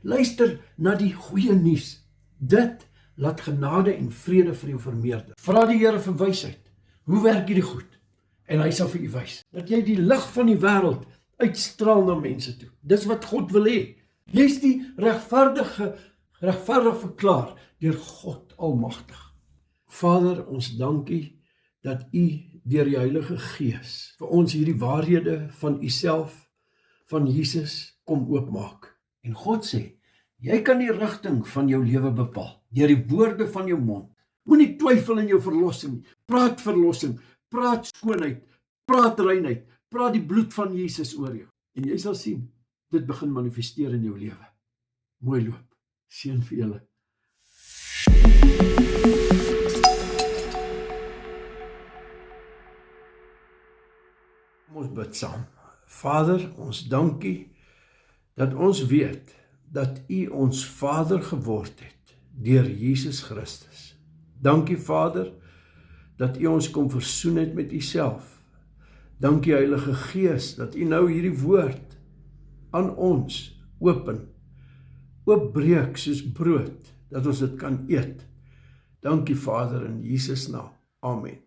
Luister na die goeie nuus. Dit laat genade en vrede vir jou vermeerder. Vra die Here vir wysheid. Hoe werk hierdie goed? En hy sal vir u wys. Dat jy die lig van die wêreld uitstraal na mense toe. Dis wat God wil hê. Jy's die regverdig verklaar deur God Almagtig. Vader, ons dankie dat u deur die Heilige Gees vir ons hierdie waarhede van u self, van Jesus, kom oopmaak. En God sê, jy kan die rigting van jou lewe bepaal, deur die woorde van jou mond. Moenie twyfel in jou verlossing. Praat verlossing, praat skoonheid, praat reinheid, praat die bloed van Jesus oor jou. En jy sal sien, dit begin manifesteer in jou lewe. Mooi loop. Seën vir julle. Kom ons bid saam. Vader, ons dankie dat ons weet dat u ons Vader geword het deur Jesus Christus. Dankie Vader dat u ons kom versoen het met u self. Dankie Heilige Gees dat u nou hierdie woord aan ons oopbreek soos brood, dat ons dit kan eet. Dankie Vader in Jesus naam. Amen.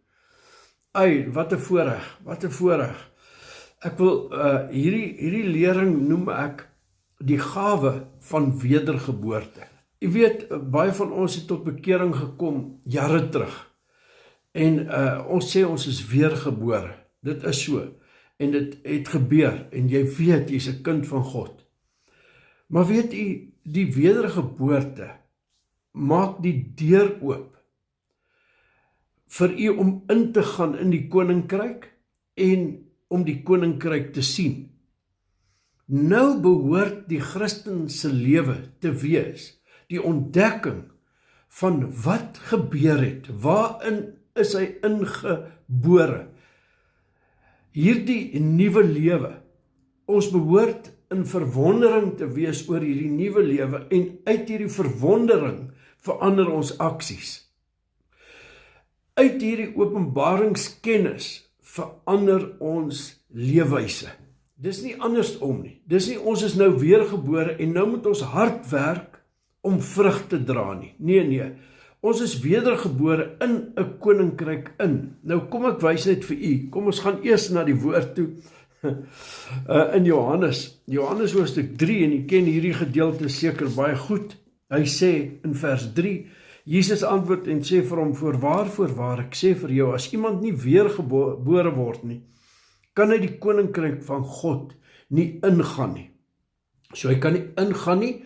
Wat 'n voorreg, wat 'n voorreg. Ek wil hierdie lering noem ek die gawe van wedergeboorte. Jy weet, baie van ons het tot bekering gekom jare terug. En ons sê ons is weergebore. Dit is so. En dit het gebeur. En jy weet, jy's 'n kind van God. Maar weet jy, die wedergeboorte maak die deur oop vir u om in te gaan in die koninkryk en om die koninkryk te sien. Nou behoort die Christen se lewe te wees die ontdekking van wat gebeur het, waarin is hy ingebore. Hierdie nuwe lewe, ons behoort in verwondering te wees oor hierdie nuwe lewe en uit hierdie verwondering verander ons aksies. Uit hierdie openbaringskennis verander ons leefwyse. Dis nie andersom nie. Dis nie ons is nou weergebore en nou moet ons hard werk om vrug te dra nie. Nee. Ons is wedergebore in 'n koninkryk in. Nou kom ek wys net vir u. Kom ons gaan eers na die woord toe. In Johannes hoofstuk 3, en u ken hierdie gedeelte seker baie goed. Hy sê in vers 3, Jesus antwoord en sê vir hom, voorwaar, ek sê vir jou, as iemand nie weergebore word nie, kan hy die koninkryk van God nie ingaan nie. So hy kan nie ingaan nie.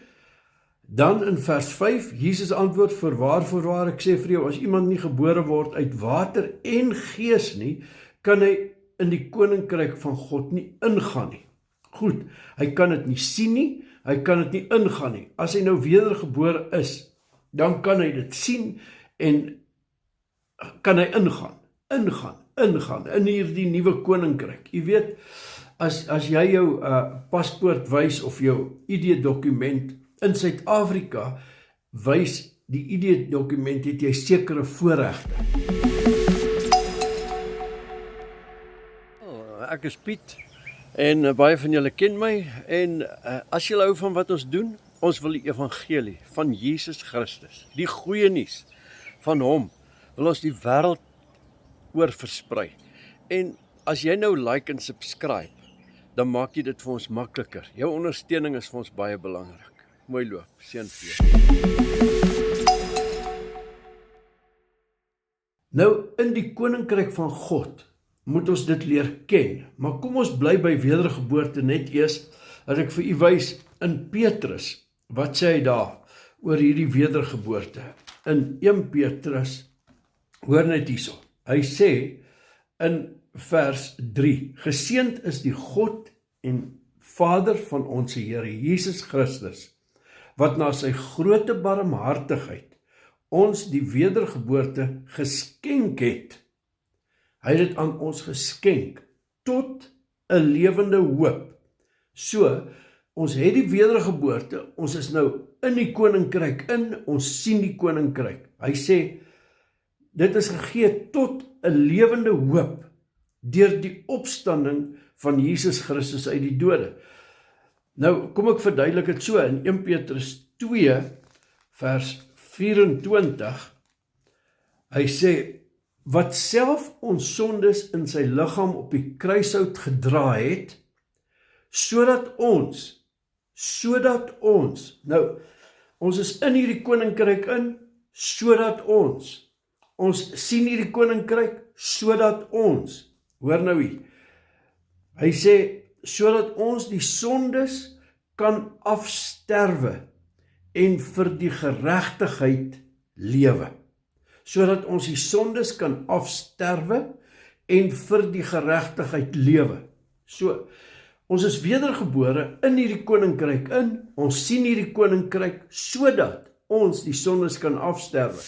Dan in vers 5, Jesus antwoord, voorwaar, ek sê vir jou, as iemand nie gebore word uit water en gees nie, kan hy in die koninkryk van God nie ingaan nie. Goed, hy kan dit nie sien nie, hy kan dit nie ingaan nie. As hy nou wedergebore is, dan kan hy dit sien en kan hy ingaan in hierdie nuwe koninkryk. Jy weet, as jy jou paspoort wys of jou ID-dokument in Suid-Afrika wys die ID-dokument, het jy sekere voorregte. Ek is Piet en baie van julle ken my en as julle hou van wat ons doen, ons wil die evangelie van Jesus Christus, die goeie nuus van hom, wil ons die wêreld oor versprei. En as jy nou like en subscribe, dan maak jy dit vir ons makliker. Jou ondersteuning is vir ons baie belangrik. Mooi loop, seën vir jou. Nou, in die koninkryk van God moet ons dit leer ken. Maar kom ons bly by wedergeboorte net eers, as ek vir u wys in Petrus, wat sê hy daar oor hierdie wedergeboorte? In 1 Petrus, hoor net hierso, hy sê in vers 3, geseënd is die God en Vader van ons Here Jesus Christus, wat na sy groote barmhartigheid ons die wedergeboorte geskenk het. Hy het dit aan ons geskenk tot 'n lewende hoop. So, ons het die wedergeboorte, ons is nou in die koninkryk in, ons sien die koninkryk. Hy sê, dit is gegee tot 'n lewende hoop deur die opstanding van Jesus Christus uit die dode. Nou, kom ek verduidelik dit so, in 1 Petrus 2, vers 24, hy sê, wat self ons sondes in sy liggaam op die kruishout gedra het, sodat ons, nou, ons is in hierdie koninkryk in, sodat ons sien hierdie koninkryk, sodat ons, hoor nou hier, hy sê, sodat ons die sondes kan afsterwe en vir die geregtigheid lewe. Sodat ons die sondes kan afsterwe en vir die geregtigheid lewe. So, ons is wedergebore in hierdie koninkryk in, ons sien hierdie koninkryk sodat ons die sondes kan afsterwe.